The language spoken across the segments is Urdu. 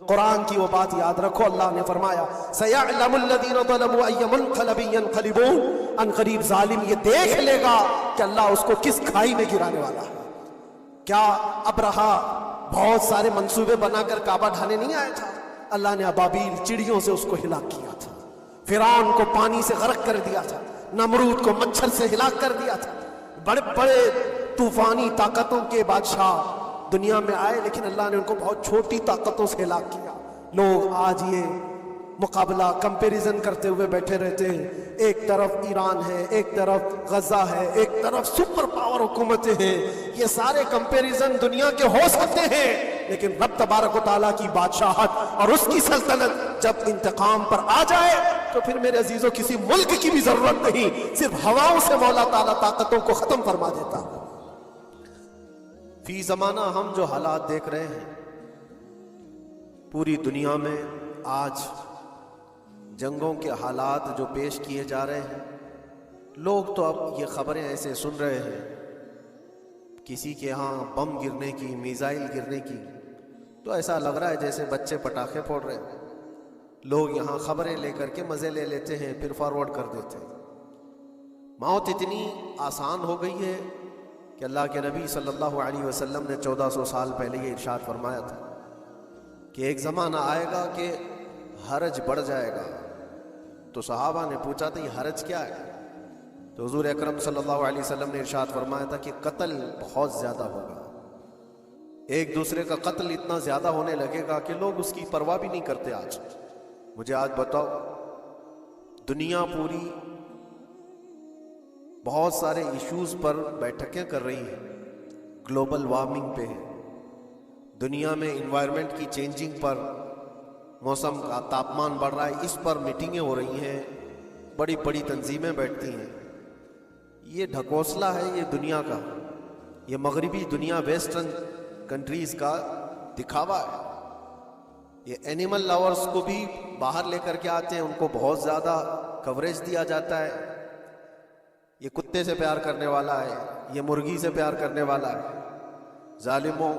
قرآن کی وہ بات یاد رکھو، اللہ نے فرمایا سَيَعْلَمُ الَّذِينَ ظَلَمُوا أَيَّ مُنْقَلَبٍ يَنْقَلِبُونَ، ان قریب ظالم یہ دیکھ لے گا کہ اللہ اس کو کس کھائی میں گرانے والا ہے۔ کیا ابرہا بہت سارے منصوبے بنا کر کعبہ ڈھانے نہیں آیا تھا؟ اللہ نے ابابیل چڑیوں سے اس کو ہلاک کیا تھا، فرعون کو پانی سے غرق کر دیا تھا، نمرود کو مچھر سے ہلاک کر دیا تھا۔ بڑے بڑے طوفانی طاقتوں کے بادشاہ دنیا میں آئے، لیکن اللہ نے ان کو بہت چھوٹی طاقتوں سے ہلاک کیا۔ لوگ آج یہ مقابلہ کمپیریزن کرتے ہوئے بیٹھے رہتے ہیں، ایک طرف ایران ہے، ایک طرف غزہ ہے، ایک طرف سپر پاور حکومتیں ہیں۔ یہ سارے کمپیریزن دنیا کے ہو سکتے ہیں، لیکن رب تبارک و تعالیٰ کی بادشاہت اور اس کی سلطنت جب انتقام پر آ جائے تو پھر میرے عزیزوں کسی ملک کی بھی ضرورت نہیں، صرف ہواؤں سے مولا تعالیٰ طاقتوں کو ختم فرما دیتا۔ فی زمانہ ہم جو حالات دیکھ رہے ہیں پوری دنیا میں، آج جنگوں کے حالات جو پیش کیے جا رہے ہیں، لوگ تو اب یہ خبریں ایسے سن رہے ہیں، کسی کے ہاں بم گرنے کی، میزائل گرنے کی، تو ایسا لگ رہا ہے جیسے بچے پٹاخے پھوڑ رہے ہیں۔ لوگ یہاں خبریں لے کر کے مزے لے لیتے ہیں، پھر فارورڈ کر دیتے ہیں۔ موت اتنی آسان ہو گئی ہے کہ اللہ کے نبی صلی اللہ علیہ وسلم نے 1400 سال پہلے یہ ارشاد فرمایا تھا کہ ایک زمانہ آئے گا کہ حرج بڑھ جائے گا۔ تو صحابہ نے پوچھا تھا یہ حرج کیا ہے؟ تو حضور اکرم صلی اللہ علیہ وسلم نے ارشاد فرمایا تھا کہ قتل بہت زیادہ ہوگا، ایک دوسرے کا قتل اتنا زیادہ ہونے لگے گا کہ لوگ اس کی پرواہ بھی نہیں کرتے۔ آج مجھے آج بتاؤ، دنیا پوری بہت سارے ایشوز پر بیٹھکیں کر رہی ہے، گلوبل وارمنگ پہ ہے، دنیا میں انوائرمنٹ کی چینجنگ پر، موسم کا تاپمان بڑھ رہا ہے، اس پر میٹنگیں ہو رہی ہیں، بڑی بڑی تنظیمیں بیٹھتی ہیں۔ یہ ڈھکوسلا ہے یہ دنیا کا، یہ مغربی دنیا، ویسٹرن کنٹریز کا دکھاوا ہے۔ یہ اینیمل لاورز کو بھی باہر لے کر کے آتے ہیں، ان کو بہت زیادہ کوریج دیا جاتا ہے، یہ کتے سے پیار کرنے والا ہے، یہ مرغی سے پیار کرنے والا ہے۔ ظالموں،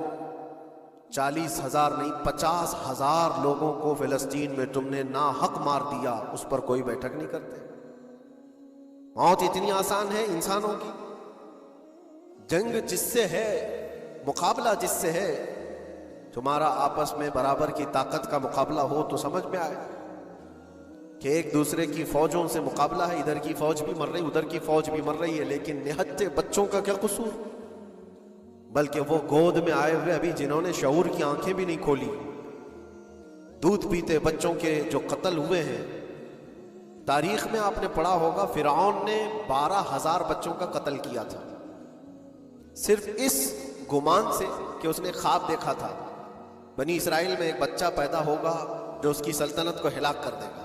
40,000 نہیں 50,000 لوگوں کو فلسطین میں تم نے ناحق مار دیا، اس پر کوئی بیٹھک نہیں کرتے۔ موت اتنی آسان ہے انسانوں کی، جنگ جس سے ہے، مقابلہ جس سے ہے، تمہارا آپس میں برابر کی طاقت کا مقابلہ ہو تو سمجھ میں آئے کہ ایک دوسرے کی فوجوں سے مقابلہ ہے، ادھر کی فوج بھی مر رہی، ادھر کی فوج بھی مر رہی ہے، لیکن نہتے بچوں کا کیا قصور؟ بلکہ وہ گود میں آئے ہوئے ابھی جنہوں نے شعور کی آنکھیں بھی نہیں کھولی، دودھ پیتے بچوں کے جو قتل ہوئے ہیں۔ تاریخ میں آپ نے پڑھا ہوگا فرعون نے 12,000 بچوں کا قتل کیا تھا، صرف اس گمان سے کہ اس نے خواب دیکھا تھا بنی اسرائیل میں ایک بچہ پیدا ہوگا جو اس کی سلطنت کو ہلاک کر دے گا۔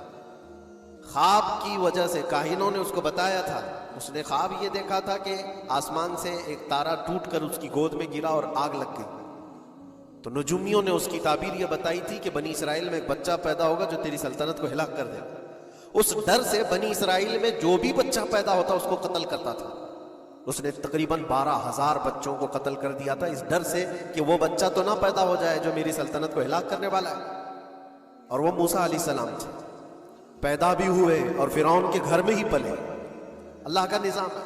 خواب کی وجہ سے کاہنوں نے اس کو بتایا تھا، اس نے خواب یہ دیکھا تھا کہ آسمان سے ایک تارا ٹوٹ کر اس کی گود میں گرا اور آگ لگ گئی۔ تو نجومیوں نے اس کی تعبیر یہ بتائی تھی کہ بنی اسرائیل میں ایک بچہ پیدا ہوگا جو تیری سلطنت کو ہلاک کر دے گا۔ اس ڈر سے بنی اسرائیل میں جو بھی بچہ پیدا ہوتا اس کو قتل کرتا تھا۔ اس نے تقریباً 12,000 بچوں کو قتل کر دیا تھا، اس ڈر سے کہ وہ بچہ تو نہ پیدا ہو جائے جو میری سلطنت کو ہلاک کرنے والا ہے۔ اور وہ موسیٰ علیہ السلام تھے، پیدا بھی ہوئے اور فرعون کے گھر میں ہی پلے، اللہ کا نظام ہے۔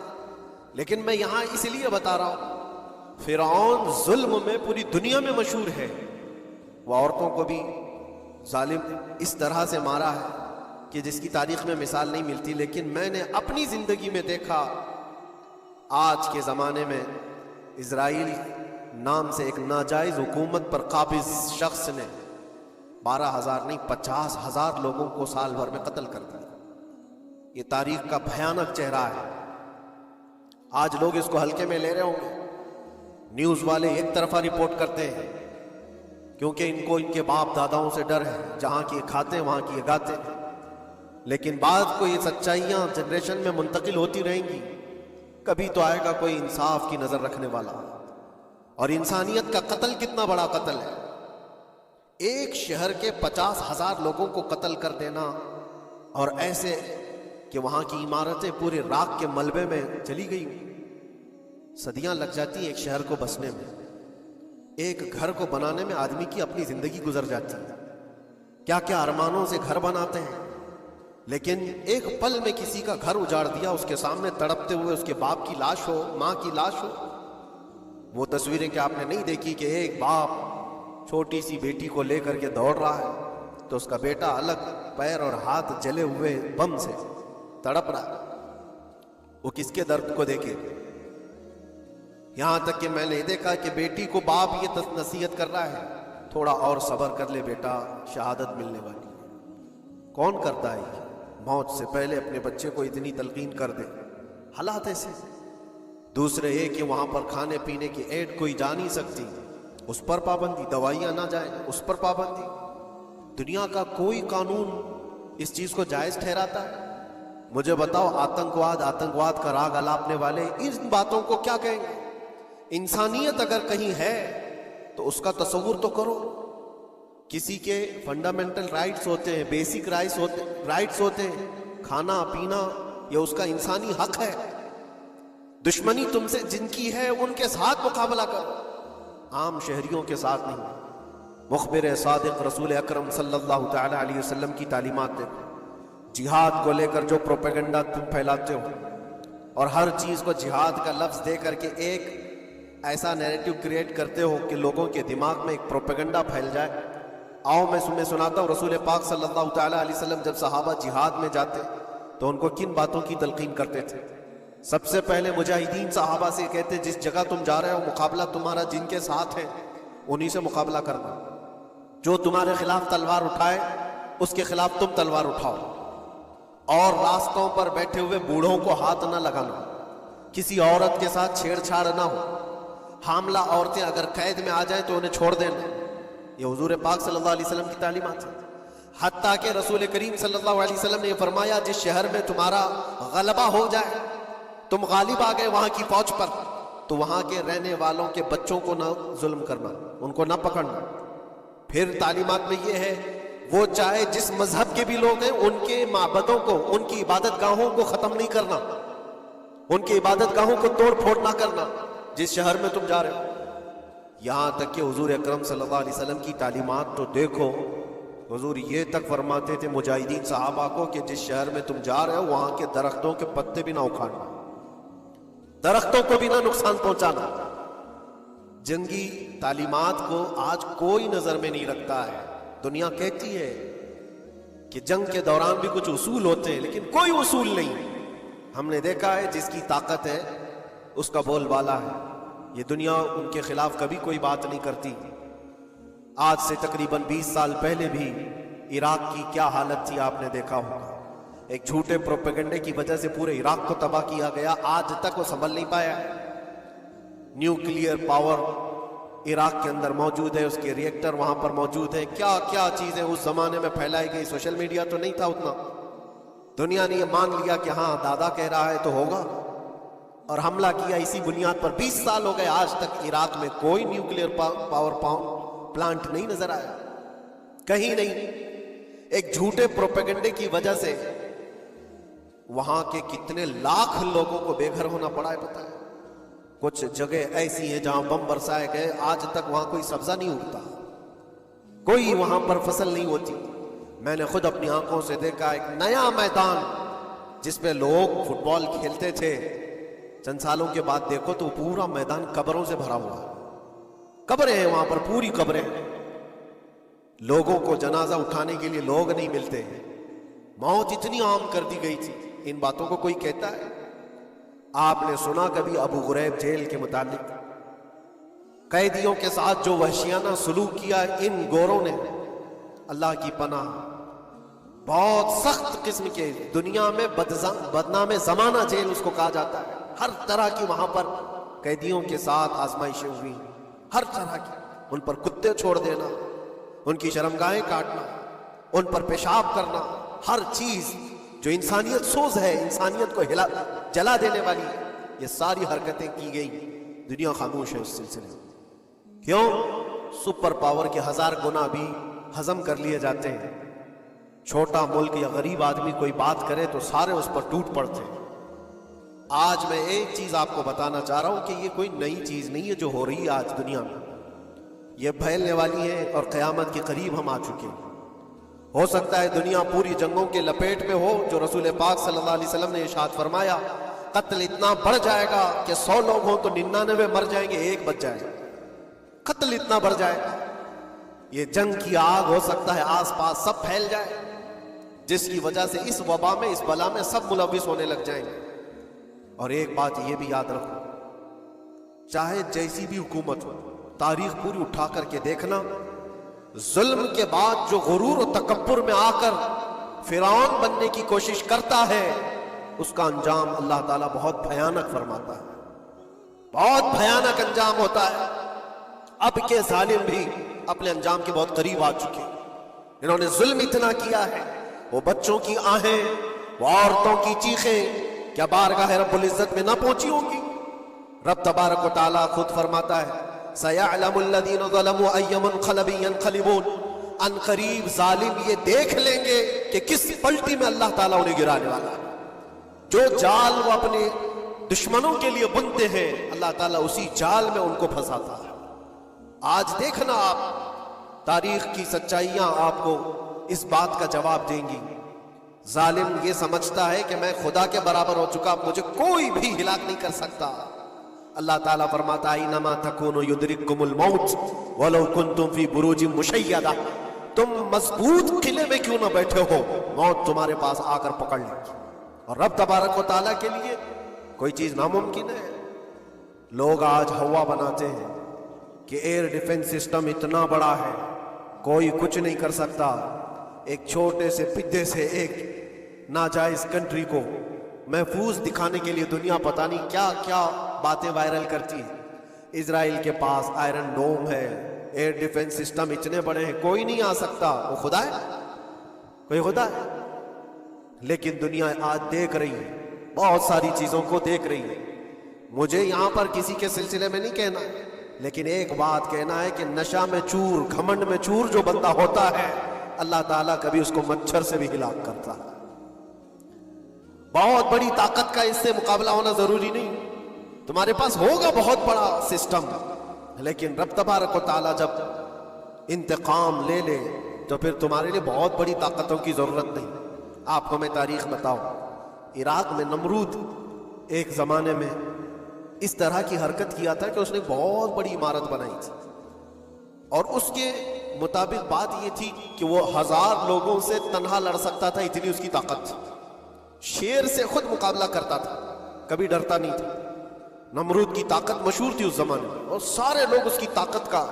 لیکن میں یہاں اس لیے بتا رہا ہوں، فرعون ظلم میں پوری دنیا میں مشہور ہے، وہ عورتوں کو بھی ظالم اس طرح سے مارا ہے کہ جس کی تاریخ میں مثال نہیں ملتی۔ لیکن میں نے اپنی زندگی میں دیکھا، آج کے زمانے میں اسرائیل نام سے ایک ناجائز حکومت پر قابض شخص نے 12,000 نہیں 50,000 لوگوں کو سال بھر میں قتل کر دیا۔ یہ تاریخ کا بھیانک چہرہ ہے۔ آج لوگ اس کو ہلکے میں لے رہے ہوں گے، نیوز والے ایک طرفہ رپورٹ کرتے ہیں کیونکہ ان کو ان کے باپ داداؤں سے ڈر ہے، جہاں کی کھاتے ہیں وہاں کی گاتے ہیں۔ لیکن بعد کو یہ سچائیاں جنریشن میں منتقل ہوتی رہیں گی، کبھی تو آئے گا کوئی انصاف کی نظر رکھنے والا۔ اور انسانیت کا قتل کتنا بڑا قتل ہے، ایک شہر کے 50,000 لوگوں کو قتل کر دینا، اور ایسے کہ وہاں کی عمارتیں پورے راکھ کے ملبے میں چلی گئی، صدیاں لگ جاتی ہیں ایک شہر کو بسنے میں، ایک گھر کو بنانے میں آدمی کی اپنی زندگی گزر جاتی ہے۔ کیا کیا ارمانوں سے گھر بناتے ہیں، لیکن ایک پل میں کسی کا گھر اجاڑ دیا، اس کے سامنے تڑپتے ہوئے اس کے باپ کی لاش ہو، ماں کی لاش ہو۔ وہ تصویریں کہ آپ نے نہیں دیکھی کہ ایک باپ چھوٹی سی بیٹی کو لے کر کے دوڑ رہا ہے تو اس کا بیٹا الگ پیر اور ہاتھ جلے ہوئے بم سے تڑپ رہا ہے، وہ کس کے درد کو دیکھے؟ یہاں تک کہ میں نے دیکھا کہ بیٹی کو باپ یہ نصیحت کر رہا ہے، تھوڑا اور صبر کر لے بیٹا، شہادت ملنے والی ہے۔ کون کرتا ہے یہ؟ موت سے پہلے اپنے بچے کو اتنی تلقین کر دے، حالات ایسے۔ دوسرے یہ کہ وہاں پر کھانے پینے کی ایڈ کوئی جا نہیں سکتی، اس پر پابندی، دوائیاں نہ جائیں اس پر پابندی۔ دنیا کا کوئی قانون اس چیز کو جائز ٹھہراتا ہے؟ مجھے بتاؤ، آتنکواد کا راگ الاپنے والے ان باتوں کو کیا کہیں گے؟ انسانیت اگر کہیں ہے تو اس کا تصور تو کرو۔ کسی کے فنڈامنٹل رائٹس ہوتے ہیں، بیسک رائٹس ہوتے ہیں، کھانا پینا یہ اس کا انسانی حق ہے۔ دشمنی تم سے جن کی ہے ان کے ساتھ مقابلہ کرو، عام شہریوں کے ساتھ نہیں۔ مخبر صادق رسول اکرم صلی اللہ تعالی علیہ وسلم کی تعلیمات دیکھو، جہاد کو لے کر جو پروپیگنڈا تم پھیلاتے ہو اور ہر چیز کو جہاد کا لفظ دے کر کے ایک ایسا نیریٹو کریٹ کرتے ہو کہ لوگوں کے دماغ میں ایک پروپیگنڈا پھیل جائے۔ آؤ میں تمہیں سناتا ہوں، رسول پاک صلی اللہ تعالی علیہ وسلم جب صحابہ جہاد میں جاتے تو ان کو کن باتوں کی تلقین کرتے تھے؟ سب سے پہلے مجاہدین صحابہ سے کہتے جس جگہ تم جا رہے ہو مقابلہ تمہارا جن کے ساتھ ہے انہی سے مقابلہ کرنا، جو تمہارے خلاف تلوار اٹھائے اس کے خلاف تم تلوار اٹھاؤ، اور راستوں پر بیٹھے ہوئے بوڑھوں کو ہاتھ نہ لگانا، کسی عورت کے ساتھ چھیڑ چھاڑ نہ ہو، حاملہ عورتیں اگر قید میں آ جائیں تو انہیں چھوڑ دینا۔ یہ حضور پاک صلی اللہ علیہ وسلم کی تعلیمات ہیں۔ حتیٰ کہ رسول کریم صلی اللہ علیہ وسلم نے یہ فرمایا جس شہر میں تمہارا غلبہ ہو جائے، تم غالب آ گئے وہاں کی فوج پر، تو وہاں کے رہنے والوں کے بچوں کو نہ ظلم کرنا، ان کو نہ پکڑنا۔ پھر تعلیمات میں یہ ہے وہ چاہے جس مذہب کے بھی لوگ ہیں ان کے معبدوں کو، ان کی عبادت گاہوں کو ختم نہیں کرنا، ان کی عبادت گاہوں کو توڑ پھوڑ نہ کرنا جس شہر میں تم جا رہے ہو۔ یہاں تک کہ حضور اکرم صلی اللہ علیہ وسلم کی تعلیمات تو دیکھو، حضور یہ تک فرماتے تھے مجاہدین صحابہ کو کہ جس شہر میں تم جا رہے ہو وہاں کے درختوں کے پتے بھی نہ اکھاڑنا، درختوں کو بھی نہ نقصان پہنچانا۔ جنگی تعلیمات کو آج کوئی نظر میں نہیں رکھتا ہے۔ دنیا کہتی ہے کہ جنگ کے دوران بھی کچھ اصول ہوتے ہیں، لیکن کوئی اصول نہیں۔ ہم نے دیکھا ہے جس کی طاقت ہے اس کا بول بالا ہے، یہ دنیا ان کے خلاف کبھی کوئی بات نہیں کرتی۔ آج سے تقریباً 20 سال پہلے بھی عراق کی کیا حالت تھی آپ نے دیکھا ہوگا، ایک جھوٹے پروپیگنڈے کی وجہ سے پورے عراق کو تباہ کیا گیا، آج تک وہ سنبھل نہیں پایا۔ نیوکلیئر پاور عراق کے اندر موجود ہے، اس کے ری ایکٹر وہاں پر موجود ہے، کیا کیا چیزیں اس زمانے میں پھیلائی گئی۔ سوشل میڈیا تو نہیں تھا اتنا، دنیا نے یہ مان لیا کہ ہاں دادا کہہ رہا ہے تو ہوگا، اور حملہ کیا اسی بنیاد پر۔ 20 سال ہو گئے، آج تک عراق میں کوئی نیوکلیئر پاور پلانٹ نہیں نظر آیا، کہیں نہیں۔ ایک جھوٹے پروپیگنڈے کی وجہ سے وہاں کے کتنے لاکھ لوگوں کو بے گھر ہونا پڑا ہے پتہ ہے۔ کچھ جگہ ایسی ہیں جہاں بم برسائے گئے، آج تک وہاں کوئی سبزہ نہیں اگتا، کوئی وہاں پر فصل نہیں ہوتی۔ میں نے خود اپنی آنکھوں سے دیکھا ایک نیا میدان جس پہ لوگ فٹ بال کھیلتے تھے، چند سالوں کے بعد دیکھو تو پورا میدان قبروں سے بھرا ہوا ہے، قبریں ہیں وہاں پر، پوری قبریں، لوگوں کو جنازہ اٹھانے کے لیے لوگ نہیں ملتے۔ موت اتنی عام کر دی گئی تھی، ان باتوں کو کوئی کہتا ہے؟ آپ نے سنا کبھی ابو غریب جیل کے متعلق؟ قیدیوں کے ساتھ جو وحشیانہ سلوک کیا ان گوروں نے، اللہ کی پناہ، بہت سخت قسم کے، دنیا میں بدنام زمانہ جیل اس کو کہا جاتا ہے۔ ہر طرح کی وہاں پر قیدیوں کے ساتھ آزمائشیں ہوئی، ہر طرح کی، ان پر کتے چھوڑ دینا، ان کی شرمگاہیں کاٹنا، ان پر پیشاب کرنا، ہر چیز جو انسانیت سوز ہے، انسانیت کو جلا دینے والی، یہ ساری حرکتیں کی گئی۔ دنیا خاموش ہے اس سلسلے میں، کیوں؟ سپر پاور کے 1000 گنا بھی ہضم کر لیے جاتے ہیں۔ چھوٹا ملک یا غریب آدمی کوئی بات کرے تو سارے اس پر ٹوٹ پڑتے ہیں۔ آج میں ایک چیز آپ کو بتانا چاہ رہا ہوں کہ یہ کوئی نئی چیز نہیں ہے جو ہو رہی ہے آج دنیا میں، یہ پھیلنے والی ہے اور قیامت کے قریب ہم آ چکے ہیں۔ ہو سکتا ہے دنیا پوری جنگوں کے لپیٹ میں ہو جو رسول پاک صلی اللہ علیہ وسلم نے ارشاد فرمایا، قتل اتنا بڑھ جائے گا کہ 100 لوگ ہوں تو 99 مر جائیں گے، ایک بچ جائے گا۔ قتل اتنا بڑھ جائے گا، یہ جنگ کی آگ ہو سکتا ہے آس پاس سب پھیل جائے، جس کی وجہ سے اس وبا میں، اس بلا میں سب ملوث ہونے لگ جائیں گے۔ اور ایک بات یہ بھی یاد رکھو، چاہے جیسی بھی حکومت ہو، تاریخ پوری اٹھا کر کے دیکھنا، ظلم کے بعد جو غرور و تکبر میں آ کر فرعون بننے کی کوشش کرتا ہے، اس کا انجام اللہ تعالیٰ بہت بھیانک فرماتا ہے، بہت بھیانک انجام ہوتا ہے۔ اب کے ظالم بھی اپنے انجام کے بہت قریب آ چکے، انہوں نے ظلم اتنا کیا ہے، وہ بچوں کی آہیں، وہ عورتوں کی چیخیں کیا بارگاہ رب العزت میں نہ پہنچی ہوں گی؟ رب تبارک و تعالیٰ خود فرماتا ہے سَيَعْلَمُ الَّذِينَ ظَلَمُوا أَيَّ مُنْقَلَبٍ يَنْقَلِبُونَ، ان قریب ظالم یہ دیکھ لیں گے کہ کس پلٹی میں اللہ تعالیٰ انہیں گرانے والا ہے۔ جو جال وہ اپنے دشمنوں کے لیے بنتے ہیں، اللہ تعالیٰ اسی جال میں ان کو پھنساتا ہے۔ آج دیکھنا آپ، تاریخ کی سچائیاں آپ کو اس بات کا جواب دیں گی۔ ظالم یہ سمجھتا ہے کہ میں خدا کے برابر ہو چکا، مجھے کوئی بھی ہلاک نہیں کر سکتا۔ اللہ تعالیٰ فرماتا ہے اِنَّمَا تَكُونُ يُدْرِكْكُمُ الْمَوْتُ وَلَوْ كُنْتُمْ فِي بُرُوجٍ مُشَيَّدَةٍ، تم مضبوط قلعے میں کیوں نہ بیٹھے ہو، موت تمہارے پاس آ کر پکڑ لے گی۔ اور رب تبارک و تعالیٰ کے لیے کوئی چیز ناممکن ہے۔ لوگ آج ہوا بناتے ہیں کہ ایئر ڈیفنس سسٹم اتنا بڑا ہے کوئی کچھ نہیں کر سکتا، ایک چھوٹے سے پدے سے ایک ناجائز کنٹری کو محفوظ دکھانے کے لیے دنیا پتہ نہیں کیا کیا باتیں وائرل کرتی ہے۔ اسرائیل کے پاس آئرن ڈوم ہے، ایئر ڈیفنس سسٹم اتنے بڑے ہیں، کوئی نہیں آ سکتا۔ وہ خدا ہے؟ کوئی خدا ہے؟ لیکن دنیا آج دیکھ رہی ہے، بہت ساری چیزوں کو دیکھ رہی ہے۔ مجھے یہاں پر کسی کے سلسلے میں نہیں کہنا، لیکن ایک بات کہنا ہے کہ نشہ میں چور، گھمنڈ میں چور جو بندہ ہوتا ہے، اللہ تعالیٰ کبھی اس کو مچھر سے بھی ہلاک کرتا ہے۔ بہت بڑی طاقت کا اس سے مقابلہ ہونا ضروری نہیں، تمہارے پاس ہوگا بہت بڑا سسٹم، لیکن رب تبارک و تعالیٰ جب انتقام لے لے تو پھر تمہارے لیے بہت بڑی طاقتوں کی ضرورت نہیں۔ آپ کو میں تاریخ بتاؤں، عراق میں نمرود ایک زمانے میں اس طرح کی حرکت کیا تھا کہ اس نے بہت بڑی عمارت بنائی تھی، اور اس کے مطابق بات یہ تھی کہ وہ 1000 لوگوں سے تنہا لڑ سکتا تھا، اتنی اس کی طاقت تھی۔ شیر سے خود مقابلہ کرتا تھا، کبھی ڈرتا نہیں تھا۔ نمرود کی طاقت مشہور تھی اس زمانے میں، اور سارے لوگ اس کی طاقت کا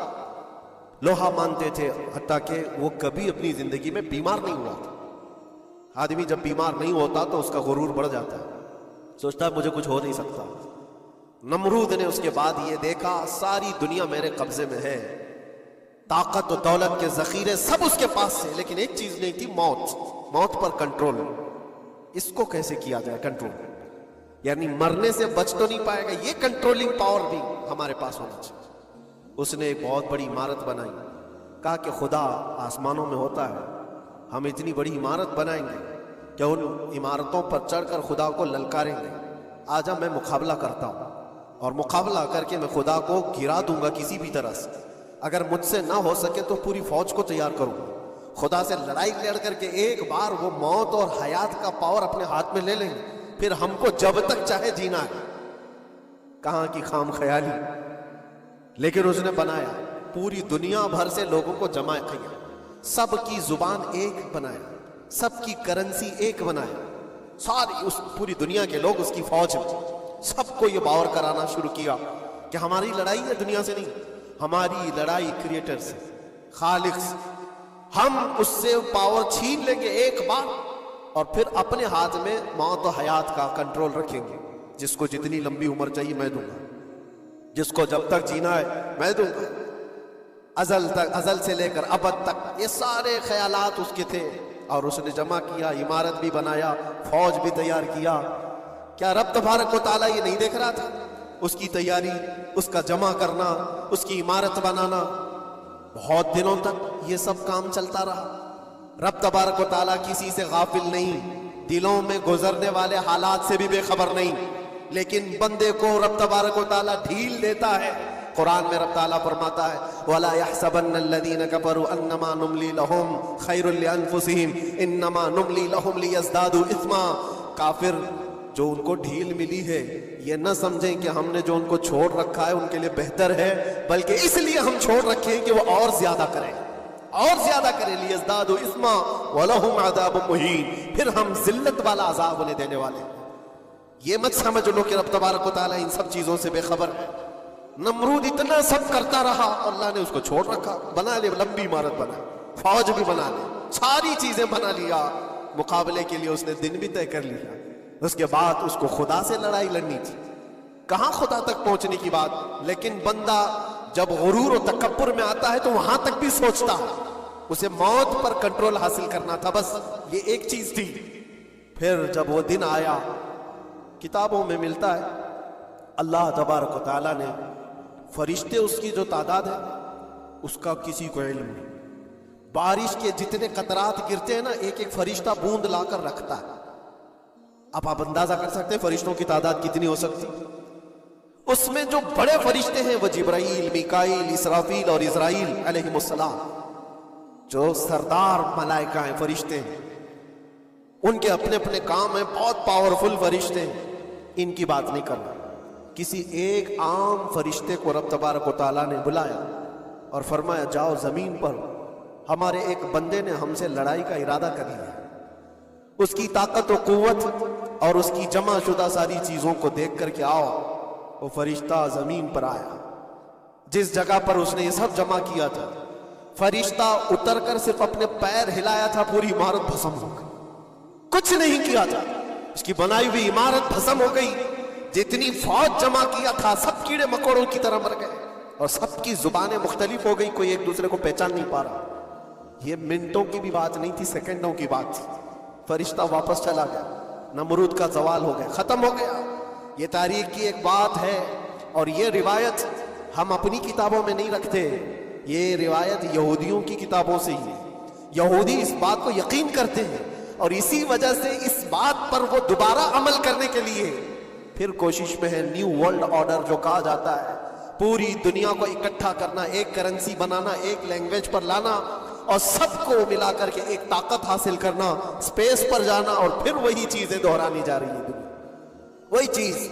لوہا مانتے تھے، حتیٰ کہ وہ کبھی اپنی زندگی میں بیمار نہیں ہوا تھا۔ آدمی جب بیمار نہیں ہوتا تو اس کا غرور بڑھ جاتا ہے، سوچتا ہے مجھے کچھ ہو نہیں سکتا۔ نمرود نے اس کے بعد یہ دیکھا ساری دنیا میرے قبضے میں ہے، طاقت و دولت کے ذخیرے سب اس کے پاس سے، لیکن ایک چیز نہیں تھی، موت پر کنٹرول۔ اس کو کیسے کیا جائے کنٹرول؟ یعنی مرنے سے بچ تو نہیں پائے گا، یہ کنٹرولنگ پاور بھی ہمارے پاس ہونا چاہیے۔ اس نے ایک بہت بڑی عمارت بنائی، کہا کہ خدا آسمانوں میں ہوتا ہے، ہم اتنی بڑی عمارت بنائیں گے کہ ان عمارتوں پر چڑھ کر خدا کو للکاریں گے۔ آجا میں مقابلہ کرتا ہوں، اور مقابلہ کر کے میں خدا کو گرا دوں گا کسی بھی طرح سے۔ اگر مجھ سے نہ ہو سکے تو پوری فوج کو تیار کروں گا، خدا سے لڑائی لڑ کر کے ایک بار وہ موت اور حیات کا پاور اپنے ہاتھ میں لے لیں گے، پھر ہم کو جب تک چاہے جینا ہے۔ کہاں کی خام خیالی، لیکن اس نے بنایا، پوری دنیا بھر سے لوگوں کو جمع کیا، سب کی زبان ایک بنایا، سب کی کرنسی ایک بنایا، ساری اس پوری دنیا کے لوگ اس کی فوج میں، سب کو یہ باور کرانا شروع کیا کہ ہماری لڑائی ہے دنیا سے نہیں، ہماری لڑائی کریٹر سے، خالق سے۔ ہم اس سے پاور چھین لیں گے ایک بار، اور پھر اپنے ہاتھ میں موت و حیات کا کنٹرول رکھیں گے۔ جس کو جتنی لمبی عمر چاہیے میں دوں گا، جس کو جب تک جینا ہے میں دوں گا، ازل سے لے کر ابد تک۔ یہ سارے خیالات اس کے تھے، اور اس نے جمع کیا، عمارت بھی بنایا، فوج بھی تیار کیا۔ کیا رب تبارک و تعالیٰ یہ نہیں دیکھ رہا تھا؟ اس کی تیاری، اس کا جمع کرنا، اس کی عمارت بنانا، بہت دنوں تک یہ سب کام چلتا رہا۔ رب تبارک و تعالیٰ کسی سے غافل نہیں، دلوں میں گزرنے والے حالات سے بھی بے خبر نہیں، لیکن بندے کو رب تبارک و تعالیٰ ڈھیل دیتا ہے قرآن میں رب تعالیٰ فرماتا ہے وَلَا يَحْسَبَنَّ الَّذِينَ كَفَرُوا أَنَّمَا نُمْلِي لَهُمْ خَيْرٌ لِأَنفُسِهِمْ إِنَّمَا نُمْلِي لَهُمْ لِيَزْدَادُوا إِثْمًا. کافر جو ان کو ڈھیل ملی ہے یہ نہ سمجھیں کہ ہم نے جو ان کو چھوڑ رکھا ہے ان کے لیے بہتر ہے، بلکہ اس لیے ہم چھوڑ رکھے ہیں کہ وہ اور زیادہ کریں، اور زیادہ کریں. لِيَزْدَادُوا إِثْمًا وَلَهُمْ عَذَابٌ مُهِينٌ. پھر ہم ذلت والا عذاب انہیں دینے والے ہیں. یہ مت سمجھ لو کہ رب تبارک و تعالیٰ ان سب چیزوں سے بے خبر ہے. نمرود اتنا سب کرتا رہا، اللہ نے اس کو چھوڑ رکھا. بنا لے لمبی عمارت، بنا فوج بھی بنا لے، ساری چیزیں بنا لیا، مقابلے کے لیے اس نے دن بھی طے کر لیا. اس کے بعد اس کو خدا سے لڑائی لڑنی تھی، کہاں خدا تک پہنچنے کی بات. لیکن بندہ جب غرور و تکبر میں آتا ہے تو وہاں تک بھی سوچتا ہے. اسے موت پر کنٹرول حاصل کرنا تھا، بس یہ ایک چیز تھی. پھر جب وہ دن آیا، کتابوں میں ملتا ہے اللہ تبارک و تعالیٰ نے فرشتے اس کی جو تعداد ہے اس کا کسی کو علم نہیں. بارش کے جتنے قطرات گرتے ہیں نا، ایک ایک فرشتہ بوند لا کر رکھتا ہے. اب آپ اندازہ کر سکتے ہیں فرشتوں کی تعداد کتنی ہو سکتی. اس میں جو بڑے فرشتے ہیں وہ جبرائیل، میکائیل، اسرافیل اور اسرائیل علیہم السلام، جو سردار ملائکہ ہیں، فرشتے ہیں. ان کے اپنے اپنے کام ہیں، بہت پاورفل فرشتے ہیں. ان کی بات نہیں کرنا. کسی ایک عام فرشتے کو رب تبارک و تعالیٰ نے بلایا اور فرمایا جاؤ زمین پر ہمارے ایک بندے نے ہم سے لڑائی کا ارادہ کر لیا. اس کی طاقت و قوت اور اس کی جمع شدہ ساری چیزوں کو دیکھ کر کے آؤ. وہ فرشتہ زمین پر آیا. جس جگہ پر اس نے یہ سب جمع کیا تھا، فرشتہ اتر کر صرف اپنے پیر ہلایا تھا، پوری عمارت بھسم ہو گئی. کچھ نہیں کیا تھا، اس کی بنائی ہوئی عمارت بھسم ہو گئی. جتنی فوج جمع کیا تھا سب کیڑے مکوڑوں کی طرح مر گئے، اور سب کی زبانیں مختلف ہو گئی، کوئی ایک دوسرے کو پہچان نہیں پا رہا. یہ منٹوں کی بھی بات نہیں تھی، سیکنڈوں کی بات تھی. فرشتہ واپس چلا گیا، نمرود کا زوال ہو گیا، ختم ہو گیا. یہ تاریخ کی ایک بات ہے، اور یہ روایت ہم اپنی کتابوں میں نہیں رکھتے. یہ روایت یہودیوں کی کتابوں سے ہی ہے. یہودی اس بات کو یقین کرتے ہیں، اور اسی وجہ سے اس بات پر وہ دوبارہ عمل کرنے کے لیے پھر کوشش میں ہے. نیو ورلڈ آرڈر جو کہا جاتا ہے، پوری دنیا کو اکٹھا کرنا، ایک کرنسی بنانا، ایک لینگویج پر لانا، اور سب کو ملا کر کے ایک طاقت حاصل کرنا، اسپیس پر جانا، اور پھر وہی چیزیں دہرانی جا رہی ہے. دنیا وہی چیز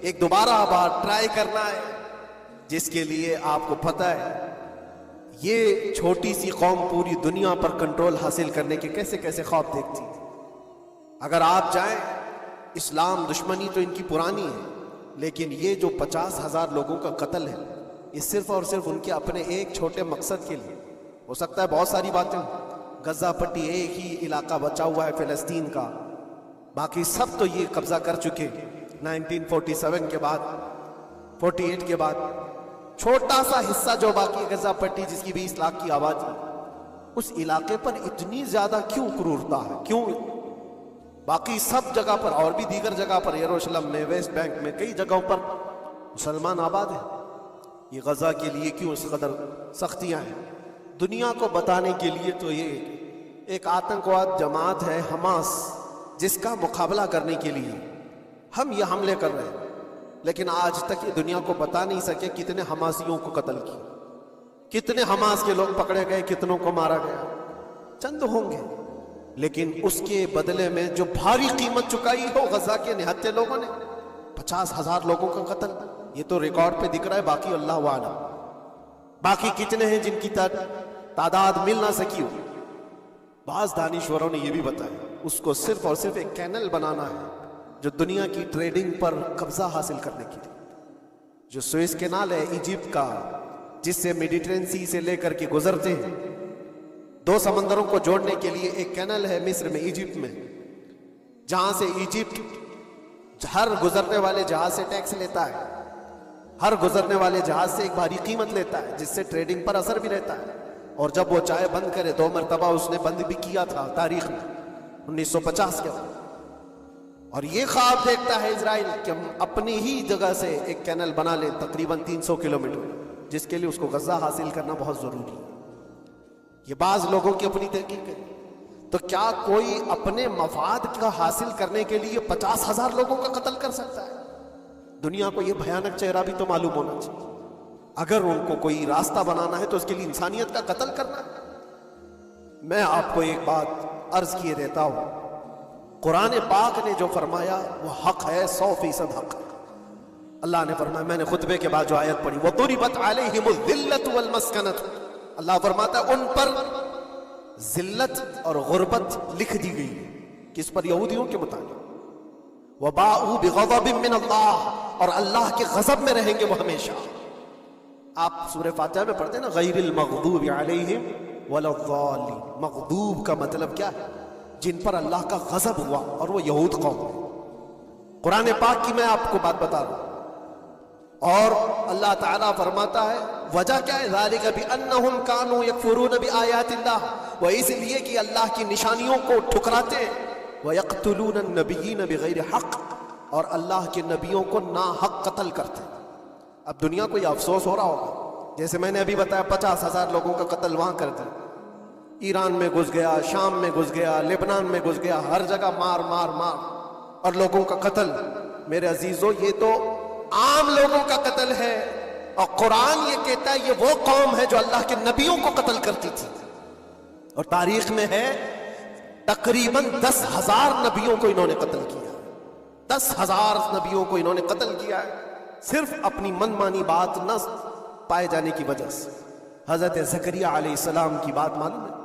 ایک دوبارہ بار ٹرائی کرنا ہے، جس کے لیے آپ کو پتہ ہے یہ چھوٹی سی قوم پوری دنیا پر کنٹرول حاصل کرنے کے کیسے کیسے خواب دیکھتی تھی. اگر آپ جائیں، اسلام دشمنی تو ان کی پرانی ہے، لیکن یہ جو 50,000 لوگوں کا قتل ہے، یہ صرف اور صرف ان کے اپنے ایک چھوٹے مقصد کے لیے. ہو سکتا ہے بہت ساری باتیں، غزہ پٹی ایک ہی علاقہ بچا ہوا ہے فلسطین کا، باقی سب تو یہ قبضہ کر چکے. 1947 کے بعد، 48 کے بعد چھوٹا سا حصہ جو باقی غزہ پٹی جس کی 20 لاکھ کی آبادی، اس علاقے پر اتنی زیادہ کیوں کرورتا ہے؟ کیوں؟ باقی سب جگہ پر اور بھی دیگر جگہ پر، یروشلم میں، ویسٹ بینک میں، کئی جگہوں پر مسلمان آباد ہیں. یہ غزہ کے لیے کیوں اس قدر سختیاں ہیں؟ دنیا کو بتانے کے لیے تو یہ ایک آتنکواد جماعت ہے حماس، جس کا مقابلہ کرنے کے لیے ہم یہ حملے کر رہے ہیں. لیکن آج تک یہ دنیا کو بتا نہیں سکے کتنے حماسیوں کو قتل کیا، کتنے حماس کے لوگ پکڑے گئے، کتنوں کو مارا گیا. چند ہوں گے، لیکن اس کے بدلے میں جو بھاری قیمت چکائی ہو غزہ کے نہتے لوگوں نے، 50,000 لوگوں کا قتل، یہ تو ریکارڈ پہ دکھ رہا ہے. باقی اللہ عالم، باقی کتنے ہیں جن کی تعداد مل نہ سکی ہو. بعض دانشوروں نے یہ بھی بتایا اس کو صرف اور صرف ایک کینل بنانا ہے جو دنیا کی ٹریڈنگ پر قبضہ حاصل کرنے کے لیے. جو سوئس کینال ہے ایجپٹ کا، جس سے میڈیٹرین سی سے لے کر کے گزرتے ہیں، 2 سمندروں کو جوڑنے کے لیے ایک کینل ہے مصر میں، ایجپٹ میں، جہاں سے ایجپٹ ہر گزرنے والے جہاز سے ٹیکس لیتا ہے، ہر گزرنے والے جہاز سے ایک بھاری قیمت لیتا ہے، جس سے ٹریڈنگ پر اثر بھی رہتا ہے. اور جب وہ چاہے بند کرے، 2 مرتبہ اس نے بند بھی کیا تھا تاریخ میں، 1950 کے بعد. اور یہ خواب دیکھتا ہے اسرائیل کہ ہم اپنی ہی جگہ سے ایک کینل بنا لیں تقریباً 300 کلومیٹر، جس کے لیے اس کو غزہ حاصل کرنا بہت ضروری ہے. یہ بعض لوگوں کی اپنی تحقیق ہے. تو کیا کوئی اپنے مفاد کا حاصل کرنے کے لیے 50,000 لوگوں کا قتل کر سکتا ہے؟ دنیا کو یہ بھیانک چہرہ بھی تو معلوم ہونا چاہیے. اگر ان کو کوئی راستہ بنانا ہے تو اس کے لیے انسانیت کا قتل کرنا ہے۔ میں آپ کو ایک بات عرض کیے دیتا ہوں، قرآن پاک نے جو فرمایا وہ حق ہے، 100% حق ہے۔ اللہ نے فرمایا، میں نے خطبے کے بعد جو آیت پڑھی، وَضُرِبَتْ عَلَيْهِمُ الذِّلَّةُ وَالْمَسْكَنَةُ، اللہ فرماتا ہے ان پر ذلت اور غربت لکھ دی گئی، کس پر؟ یہودیوں کے متعلق۔ وَبَاءُوا بِغَضَبٍ مِّنَ اللَّهِ، اور اللہ کے غضب میں رہیں گے وہ ہمیشہ۔ آپ سورہ فاتحہ میں پڑھتے ہیں نا، غیر المغضوب علیہم ولا الضالین، مغضوب کا مطلب کیا ہے؟ جن پر اللہ کا غضب ہوا، اور وہ یہود قوم ہے۔ قرآن پاک کی میں آپ کو بات بتا رہا ہوں، اور اللہ تعالیٰ فرماتا ہے وجہ کیا ہے؟ ذالک بانہم کانوا یکفرون بآیات اللہ، وہ اس لیے کہ اللہ کی نشانیوں کو ٹھکراتے ہیں، ویقتلون النبیین بغیر حق، اور اللہ کے نبیوں کو ناحق قتل کرتے ہیں۔ اب دنیا کو یہ افسوس ہو رہا ہوگا، جیسے میں نے ابھی بتایا 50,000 لوگوں کا قتل وہاں کر دیا، ایران میں گھس گیا، شام میں گھس گیا، لبنان میں گھس گیا، ہر جگہ مار مار مار اور لوگوں کا قتل۔ میرے عزیزو، یہ تو عام لوگوں کا قتل ہے، اور قرآن یہ کہتا ہے یہ وہ قوم ہے جو اللہ کے نبیوں کو قتل کرتی تھی، اور تاریخ میں ہے تقریباً 10,000 نبیوں کو انہوں نے قتل کیا، 10,000 نبیوں کو انہوں نے قتل کیا ہے، صرف اپنی من مانی بات نہ پائے جانے کی وجہ سے۔ حضرت زکریا علیہ السلام کی بات معلوم ہے،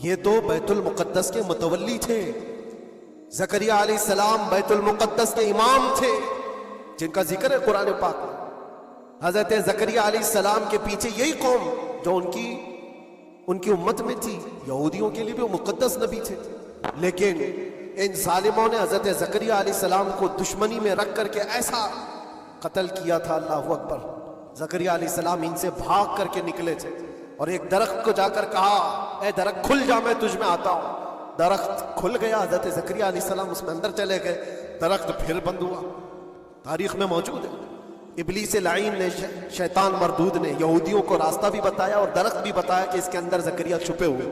یہ تو بیت المقدس کے متولی تھے، زکریا علیہ السلام بیت المقدس کے امام تھے، جن کا ذکر ہے قرآن پاک میں۔ حضرت زکریا علیہ السلام کے پیچھے یہی قوم جو ان کی امت میں تھی، یہودیوں کے لیے بھی وہ مقدس نبی تھے، لیکن ان ظالموں نے حضرت زکریا علیہ السلام کو دشمنی میں رکھ کر کے ایسا قتل کیا تھا، اللہ اکبر۔ زکریا علیہ السلام ان سے بھاگ کر کے نکلے تھے، اور ایک درخت کو جا کر کہا، اے درخت کھل جا، میں تجھ میں آتا ہوں۔ درخت کھل گیا، حضرت زکریا علیہ السلام اس میں اندر چلے گئے، درخت پھر بند ہوا، تاریخ میں موجود ہے۔ ابلیس لعین نے، شیطان مردود نے یہودیوں کو راستہ بھی بتایا اور درخت بھی بتایا کہ اس کے اندر زکریا چھپے ہوئے،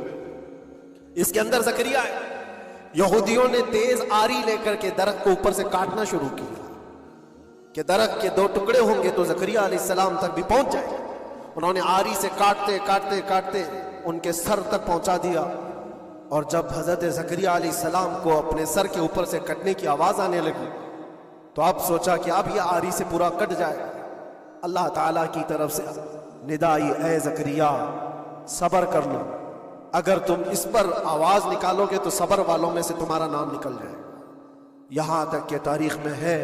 اس کے اندر زکریا ہے۔ یہودیوں نے تیز آری لے کر کے درخت کو اوپر سے کاٹنا شروع کیا کہ درخت کے 2 ٹکڑے ہوں گے تو زکریا علیہ السلام تک بھی پہنچ جائے۔ انہوں نے آری سے کاٹتے کاٹتے کاٹتے ان کے سر تک پہنچا دیا، اور جب حضرت زکریا علیہ السلام کو اپنے سر کے اوپر سے کٹنے کی آواز آنے لگی تو اب سوچا کہ اب یہ آری سے پورا کٹ جائے۔ اللہ تعالیٰ کی طرف سے ندا آئی، اے زکریا صبر کر لو، اگر تم اس پر آواز نکالو گے تو صبر والوں میں سے تمہارا نام نکل جائے۔ یہاں تک کہ تاریخ میں ہے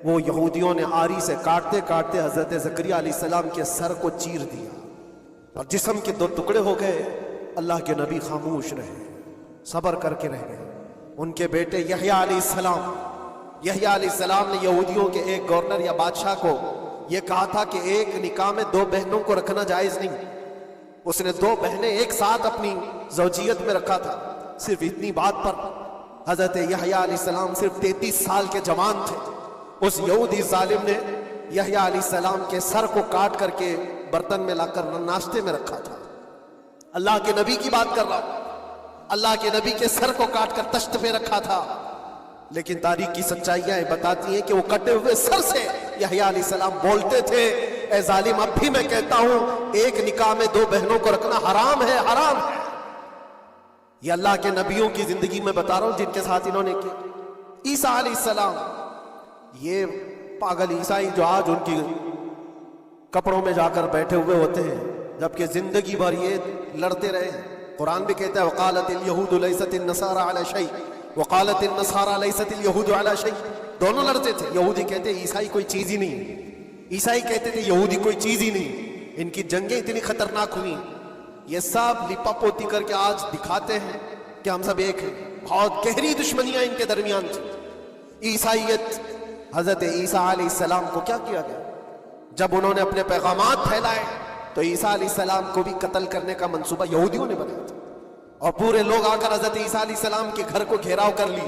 وہ یہودیوں نے آری سے کاٹتے کاٹتے حضرت زکریا علیہ السلام کے سر کو چیر دیا، اور جسم کے 2 ٹکڑے ہو گئے۔ اللہ کے نبی خاموش رہے، صبر کر کے رہ گئے۔ ان کے بیٹے یحییٰ علیہ السلام نے یہودیوں کے ایک گورنر یا بادشاہ کو یہ کہا تھا کہ ایک نکاح میں 2 بہنوں کو رکھنا جائز نہیں۔ اس نے 2 بہنیں ایک ساتھ اپنی زوجیت میں رکھا تھا۔ صرف اتنی بات پر حضرت یحییٰ علیہ السلام صرف 33 سال کے جوان تھے، اس یہودی ظالم نے یحییٰ علیہ السلام کے سر کو کاٹ کر کے برتن میں لا کر ناشتے میں رکھا تھا۔ اللہ کے نبی کی بات کر رہا ہوں، اللہ کے نبی کے سر کو کاٹ کر تشت پہ رکھا تھا، لیکن تاریخ کی سچائیاں بتاتی ہیں کہ وہ کٹے ہوئے سر سے یحییٰ علیہ السلام بولتے تھے، اے ظالم اب بھی میں کہتا ہوں ایک نکاح میں 2 بہنوں کو رکھنا حرام ہے، حرام ہے۔ یہ اللہ کے نبیوں کی زندگی میں بتا رہا ہوں جن کے ساتھ انہوں نے کیا۔ عیسیٰ علیہ السلام، یہ پاگل عیسائی جو آج ان کی کپڑوں میں جا کر بیٹھے ہوئے ہوتے ہیں، جبکہ زندگی بھر یہ لڑتے رہے۔ قرآن بھی کہتا ہے وقالت اليہود لیست النصارى علی شیء وقالت النصارى لیست اليہود علی شیء، دونوں لڑتے تھے۔ یہودی کہتے ہیں عیسائی کوئی چیز ہی نہیں، عیسائی کہتے تھے یہودی کوئی چیز ہی نہیں۔ ان کی جنگیں اتنی خطرناک ہوئی، یہ سب لپا پوتی کر کے آج دکھاتے ہیں کہ ہم سب ایک ہیں۔ بہت گہری دشمنیاں ان کے درمیان تھی۔ عیسائیت، حضرت عیسیٰ علیہ السلام کو کیا کیا گیا؟ جب انہوں نے اپنے پیغامات پھیلائے تو عیسیٰ علیہ السلام کو بھی قتل کرنے کا منصوبہ یہودیوں نے بنایا تھا، اور پورے لوگ آ کر حضرت عیسیٰ علیہ السلام کے گھر کو گھیراؤ کر لی۔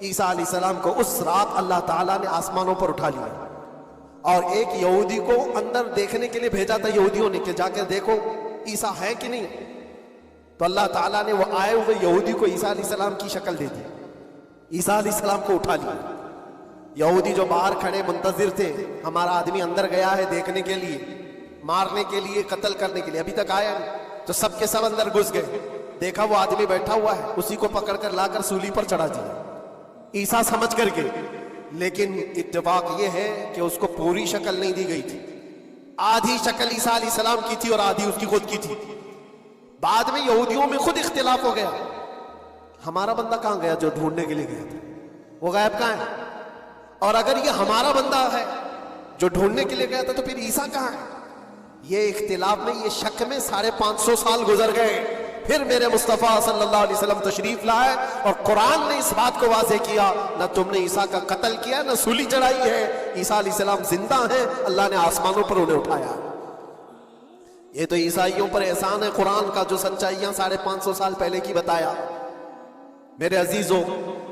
عیسیٰ علیہ السلام کو اس رات اللہ تعالیٰ نے آسمانوں پر اٹھا لیا، اور ایک یہودی کو اندر دیکھنے کے لیے بھیجا تھا یہودیوں نے کہ جا کر دیکھو عیسیٰ ہے کہ نہیں۔ تو اللہ تعالیٰ نے وہ آئے ہوئے یہودی کو عیسیٰ علیہ السلام کی شکل دے دی، عیسیٰ علیہ السلام کو اٹھا لیا۔ یہودی جو باہر کھڑے منتظر تھے، ہمارا آدمی اندر گیا ہے دیکھنے کے لیے، مارنے کے لیے, قتل کرنے کے لیے, ابھی تک آیا نہیں. تو سب کے سب اندر گھس گئے, دیکھا وہ آدمی بیٹھا ہوا ہے, اسی کو پکڑ کر لا کر سولی پر چڑھا دیا عیسیٰ سمجھ کر کے. لیکن اتفاق یہ ہے کہ اس کو پوری شکل نہیں دی گئی تھی, آدھی شکل عیسیٰ علیہ السلام کی تھی اور آدھی اس کی خود کی تھی. بعد میں یہودیوں میں خود اختلاف ہو گیا, ہمارا بندہ کہاں گیا جو ڈھونڈنے کے لیے گیا تھا, وہ غائب کہاں ہے؟ اور اگر یہ ہمارا بندہ ہے جو ڈھونڈنے کے لیے گیا تھا تو پھر عیسیٰ کہاں ہے؟ یہ اختلاف میں, یہ شک میں 550 سال گزر گئے. پھر میرے مصطفیٰ صلی اللہ علیہ وسلم تشریف لائے اور قرآن نے اس بات کو واضح کیا, نہ تم نے عیسیٰ کا قتل کیا, نہ سولی چڑھائی ہے. عیسیٰ علیہ السلام زندہ ہیں, اللہ نے آسمانوں پر انہیں اٹھایا. یہ تو عیسائیوں پر احسان ہے قرآن کا, جو سچائیاں 550 سال پہلے کی بتایا. میرے عزیزوں,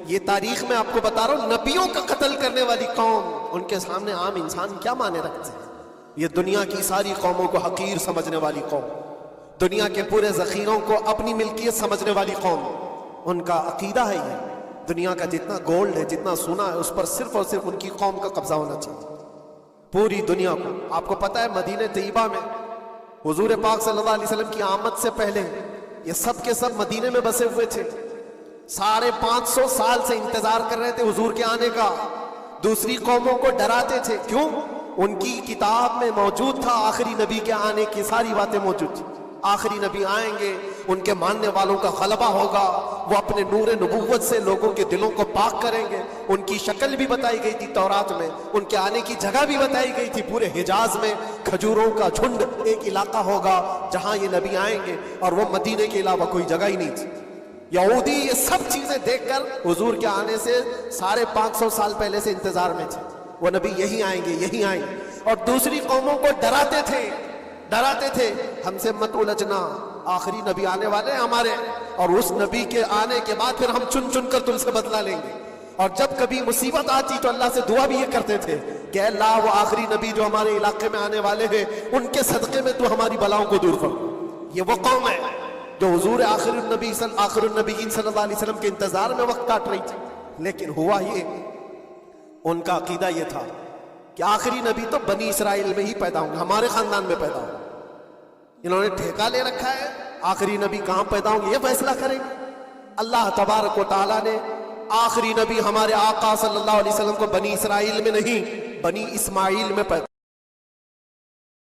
یہ تاریخ میں آپ کو بتا رہا ہوں, نبیوں کا قتل کرنے والی قوم, ان کے سامنے عام انسان کیا مانے رکھتے ہیں؟ یہ دنیا کی ساری قوموں کو حقیر سمجھنے والی قوم, دنیا کے پورے ذخیروں کو اپنی ملکیت سمجھنے والی قوم, ان کا عقیدہ ہے یہ دنیا کا جتنا گولڈ ہے, جتنا سونا ہے, اس پر صرف اور صرف ان کی قوم کا قبضہ ہونا چاہیے, پوری دنیا کو. آپ کو پتا ہے مدینہ طیبہ میں حضور پاک صلی اللہ علیہ وسلم کی آمد سے پہلے یہ سب کے سب مدینے میں بسے ہوئے تھے. 550 سال سے انتظار کر رہے تھے حضور کے آنے کا, دوسری قوموں کو ڈراتے تھے. کیوں؟ ان کی کتاب میں موجود تھا آخری نبی کے آنے کی ساری باتیں موجود تھی. آخری نبی آئیں گے, ان کے ماننے والوں کا غلبہ ہوگا, وہ اپنے نور نبوت سے لوگوں کے دلوں کو پاک کریں گے. ان کی شکل بھی بتائی گئی تھی تورات میں, ان کے آنے کی جگہ بھی بتائی گئی تھی. پورے حجاز میں کھجوروں کا جھنڈ ایک علاقہ ہوگا جہاں یہ نبی آئیں گے, اور وہ مدینے کے علاوہ کوئی جگہ ہی نہیں تھی. یہودی یہ سب چیزیں دیکھ کر حضور کے آنے سے 550 سال پہلے سے انتظار میں تھے, وہ نبی یہی آئیں گے, یہی آئیں گے. اور دوسری قوموں کو ڈراتے تھے, ہم سے مت الجھنا, آخری نبی آنے والے ہیں ہمارے, اور اس نبی کے آنے کے بعد پھر ہم چن چن کر تم سے بدلہ لیں گے. اور جب کبھی مصیبت آتی تو اللہ سے دعا بھی یہ کرتے تھے کہ اللہ وہ آخری نبی جو ہمارے علاقے میں آنے والے ہیں, ان کے صدقے میں تو ہماری بلاؤں کو دور کر. یہ وہ قوم ہے جو حضور آخر النبیین صلی اللہ علیہ وسلم کے انتظار میں وقت کاٹ رہی تھی. لیکن ہوا یہ, ان کا عقیدہ یہ تھا کہ آخری نبی تو بنی اسرائیل میں ہی پیدا ہوں گے, ہمارے خاندان میں پیدا ہوں. انہوں نے ٹھیکہ لے رکھا ہے آخری نبی کہاں پیدا ہوں گے یہ فیصلہ کریں. اللہ تبارک و تعالیٰ نے آخری نبی ہمارے آقا صلی اللہ علیہ وسلم کو بنی اسرائیل میں نہیں, بنی اسماعیل میں پیدا